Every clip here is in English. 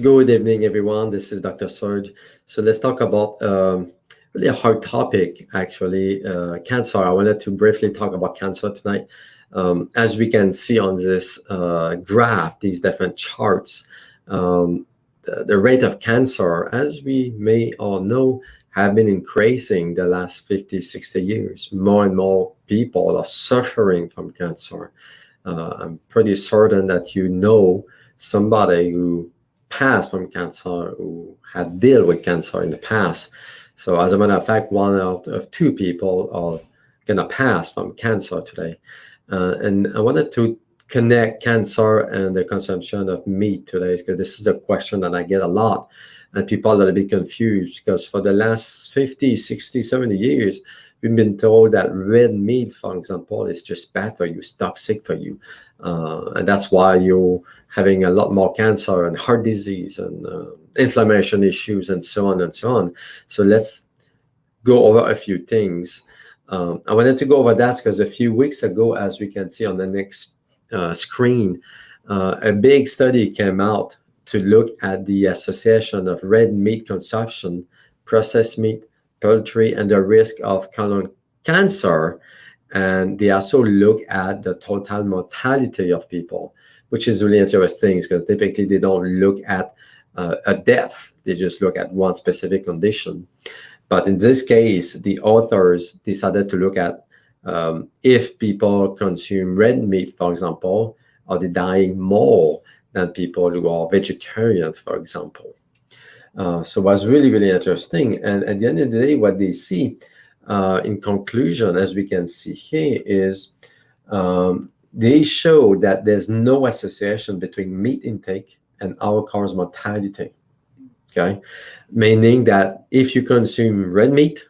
Good evening, everyone. This is Dr. Serge. So let's talk about really a hard topic, actually, cancer. I wanted to briefly talk about cancer tonight. As we can see on this graph, these different charts, the rate of cancer, as we may all know, have been increasing the last 50, 60 years. More and more people are suffering from cancer. I'm pretty certain that you know somebody who passed from cancer, who had dealt with cancer in the past. So as a matter of fact, one out of two people are gonna pass from cancer today. And I wanted to connect cancer and the consumption of meat today because this is a question that I get a lot. And people are a bit confused because for the last 50, 60, 70 years, we've been told that red meat, for example, is just bad for you, it's toxic for you. And that's why you're having a lot more cancer and heart disease and inflammation issues and so on and so on. So let's go over a few things. I wanted to go over that because a few weeks ago, as we can see on the next screen, a big study came out to look at the association of red meat consumption, processed meat, poultry, and the risk of colon cancer. And they also look at the total mortality of people, which is really interesting because typically they don't look at a death, they just look at one specific condition. But in this case, the authors decided to look at if people consume red meat, for example, are they dying more than people who are vegetarians, for example. So it was really, really interesting. And at the end of the day, what they see in conclusion, as we can see here, is they show that there's no association between meat intake and all-cause mortality. Okay, meaning that if you consume red meat,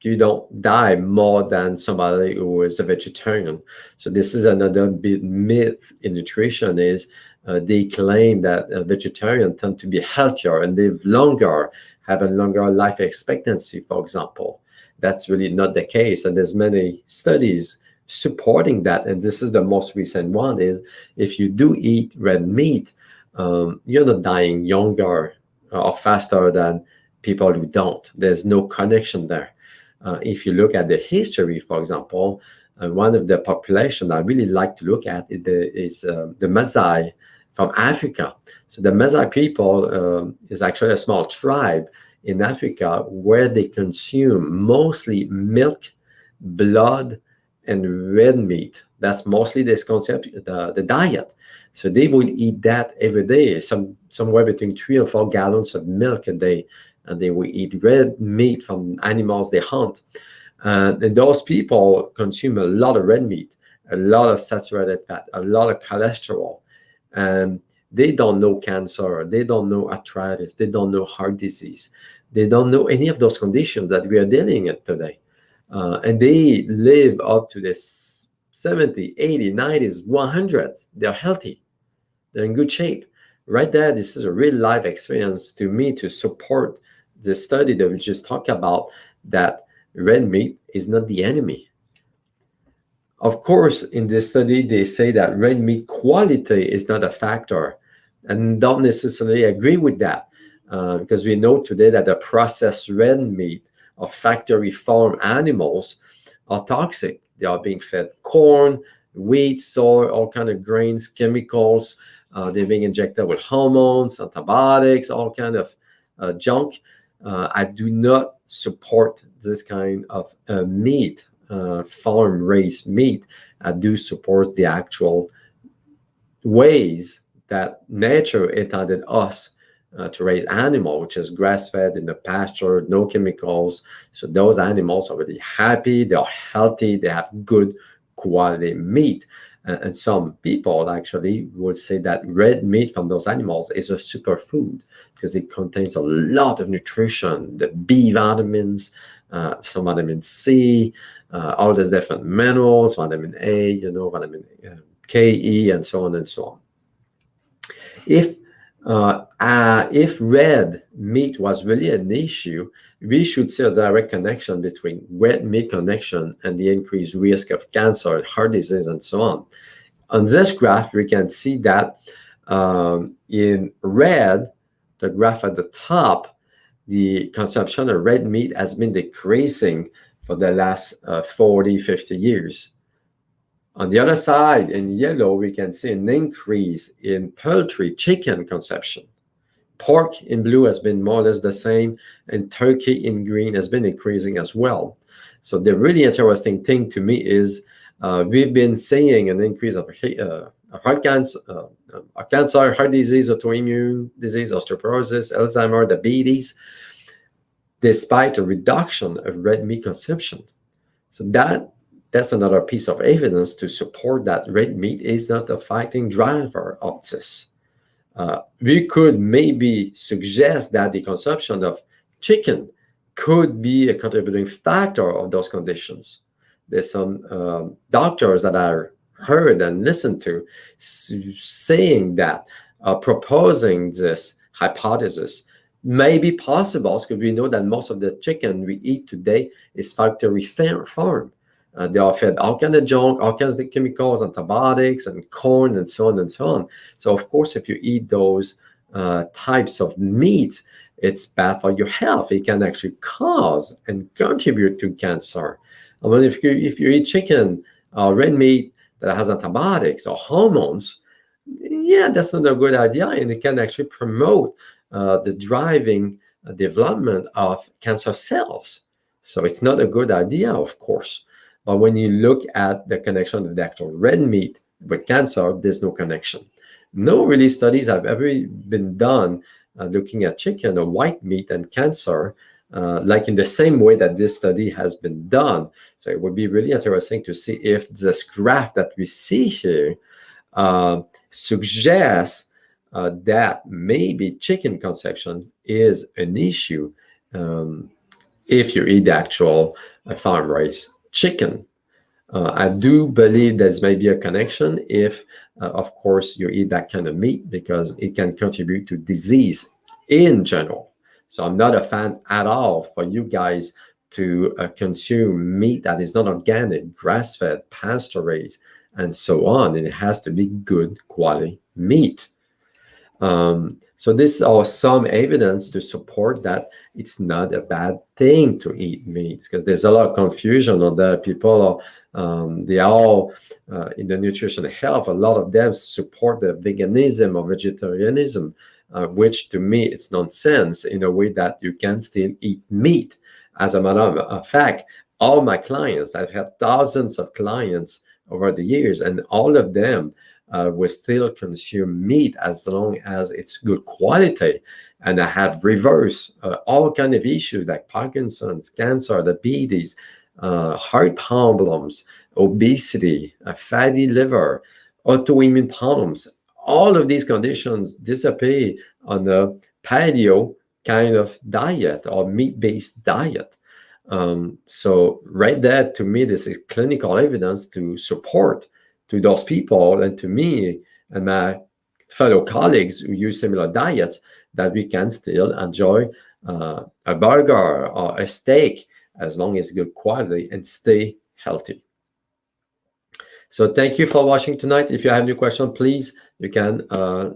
you don't die more than somebody who is a vegetarian. So this is another big myth in nutrition is they claim that vegetarians tend to be healthier and live longer, have a longer life expectancy, for example. That's really not the case. And there's many studies supporting that. And this is the most recent one is if you do eat red meat, you're not dying younger or faster than people who don't. There's no connection there. If you look at the history, for example, one of the population I really like to look at is the Maasai from Africa. So the Maasai people is actually a small tribe in Africa where they consume mostly milk, blood, and red meat. That's mostly this concept, the diet. So they would eat that every day, somewhere between 3 or 4 gallons of milk a day. And they will eat red meat from animals they hunt. And those people consume a lot of red meat, a lot of saturated fat, a lot of cholesterol. And they don't know cancer, they don't know arthritis, they don't know heart disease. They don't know any of those conditions that we are dealing with today. And they live up to this 70, 80, 90s, 100s. They're healthy. They're in good shape. Right there, this is a real life experience to me to support the study that we just talked about, that red meat is not the enemy. Of course, in this study, they say that red meat quality is not a factor, and don't necessarily agree with that because we know today that the processed red meat of factory farm animals are toxic. They are being fed corn, wheat, soy, all kind of grains, chemicals. They're being injected with hormones, antibiotics, all kind of junk. I do not support this kind of meat, farm-raised meat. I do support the actual ways that nature intended us to raise animal, which is grass-fed in the pasture, no chemicals. So those animals are really happy, they're healthy, they have good quality meat. And some people actually would say that red meat from those animals is a superfood because it contains a lot of nutrition, the B vitamins, some vitamin C, all those different minerals, vitamin A, vitamin K, E, and so on and so on. If red meat was really an issue, we should see a direct connection between red meat connection and the increased risk of cancer, heart disease, and so on. On this graph, we can see that In red, the graph at the top, the consumption of red meat has been decreasing for the last 40, 50 years. On the other side, in yellow, we can see an increase in poultry, chicken consumption. Pork in blue has been more or less the same, and turkey in green has been increasing as well. So the really interesting thing to me is we've been seeing an increase of heart cancer, heart disease, autoimmune disease, osteoporosis, Alzheimer's, diabetes, despite a reduction of red meat consumption. So that's another piece of evidence to support that red meat is not a fighting driver of this. We could maybe suggest that the consumption of chicken could be a contributing factor of those conditions. There's some doctors that I heard and listened to saying that, proposing this hypothesis may be possible because we know that most of the chicken we eat today is factory farm. They are fed all kinds of junk, all kinds of chemicals, antibiotics, and corn, and so on and so on. So, of course, if you eat those types of meat, it's bad for your health. It can actually cause and contribute to cancer. I mean, if you eat chicken or red meat that has antibiotics or hormones, yeah, that's not a good idea, and it can actually promote the driving development of cancer cells. So it's not a good idea, of course. But when you look at the connection of the actual red meat with cancer, there's no connection. No really studies have ever been done looking at chicken or white meat and cancer, like in the same way that this study has been done. So it would be really interesting to see if this graph that we see here suggests that maybe chicken consumption is an issue if you eat the actual farm-raised chicken. I do believe there's maybe a connection if, of course, you eat that kind of meat because it can contribute to disease in general. So I'm not a fan at all for you guys to consume meat that is not organic, grass-fed, pasture-raised, and so on. And it has to be good quality meat. So this are some evidence to support that it's not a bad thing to eat meat, because there's a lot of confusion on that. People are, they are all in the nutrition health. A lot of them support the veganism or vegetarianism, which to me it's nonsense in a way that you can still eat meat. As a matter of fact, all my clients, I've had thousands of clients over the years, and all of them will still consume meat as long as it's good quality. And I have reversed all kinds of issues like Parkinson's, cancer, diabetes, heart problems, obesity, fatty liver, autoimmune problems. All of these conditions disappear on a paleo kind of diet or meat-based diet. So right there, to me, this is clinical evidence to support to those people and to me and my fellow colleagues who use similar diets that we can still enjoy a burger or a steak as long as good quality and stay healthy. So thank you for watching tonight. If you have any question, please, you can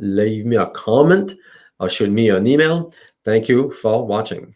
leave me a comment or shoot me an email. Thank you for watching.